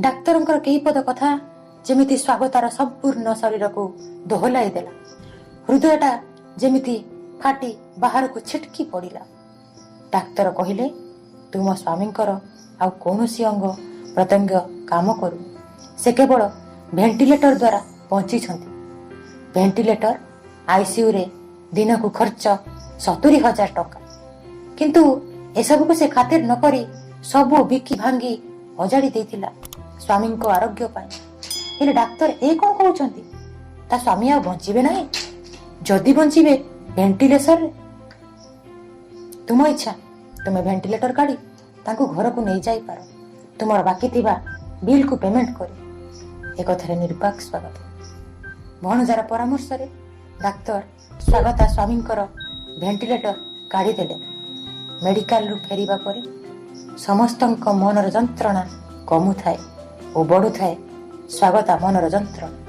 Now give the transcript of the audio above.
ଡାକ୍ତରଙ୍କର କେହି ପଦ କଥା ଯେମିତି ସ୍ୱାଗତାର ସମ୍ପୂର୍ଣ୍ଣ ଶରୀରକୁ ଦୋହଲାଇ ଦେଲା। ହୃଦୟଟା ଯେମିତି ଫାଟି ବାହାରକୁ ଛିଟକି ପଡ଼ିଲା। ଡାକ୍ତର କହିଲେ, ତୁମ ସ୍ୱାମୀଙ୍କର ଆଉ କୌଣସି ଅଙ୍ଗ ପ୍ରତ୍ୟଙ୍ଗ କାମ କରୁନି। ସେ କେବଳ ଭେଣ୍ଟିଲେଟର ଦ୍ୱାରା ବଞ୍ଚିଛନ୍ତି। ଭେଣ୍ଟିଲେଟର ଆଇସିୟୁରେ ଦିନକୁ ଖର୍ଚ୍ଚ 70,000 ଟଙ୍କା। କିନ୍ତୁ ଏସବୁକୁ ସେ ଖାତିର ନ କରି ସବୁ ବିକି ଭାଙ୍ଗି ଅଜାଡ଼ି ଦେଇଥିଲା ସ୍ୱାମୀଙ୍କ ଆରୋଗ୍ୟ ପାଇଁ। ହେଲେ ଡାକ୍ତର ଏ କ'ଣ କହୁଛନ୍ତି? ତା ସ୍ୱାମୀ ଆଉ ବଞ୍ଚିବେ ନାହିଁ? ଯଦି ବଞ୍ଚିବେ ଭେଣ୍ଟିଲେସନରେ? ତୁମ ଇଚ୍ଛା, ତୁମେ ଭେଣ୍ଟିଲେଟର କାଢ଼ି ତାଙ୍କୁ ଘରକୁ ନେଇଯାଇପାର, ତୁମର ବାକି ଥିବା ବିଲ୍କୁ ପେମେଣ୍ଟ କରି। ଏକଥାରେ ନିର୍ବାକ ସ୍ୱାଗତ। ଭଣଜାର ପରାମର୍ଶରେ ଡାକ୍ତର ସ୍ୱାଗତା ସ୍ୱାମୀଙ୍କର ଭେଣ୍ଟିଲେଟର କାଢ଼ିଦେଲେ। ମେଡିକାଲରୁ ଫେରିବା ପରେ ସମସ୍ତଙ୍କ ମନର ଯନ୍ତ୍ରଣା କମୁଥାଏ ଓ ବଢ଼ୁଥାଏ ସ୍ୱାଗତା ମନର ଯନ୍ତ୍ରଣା।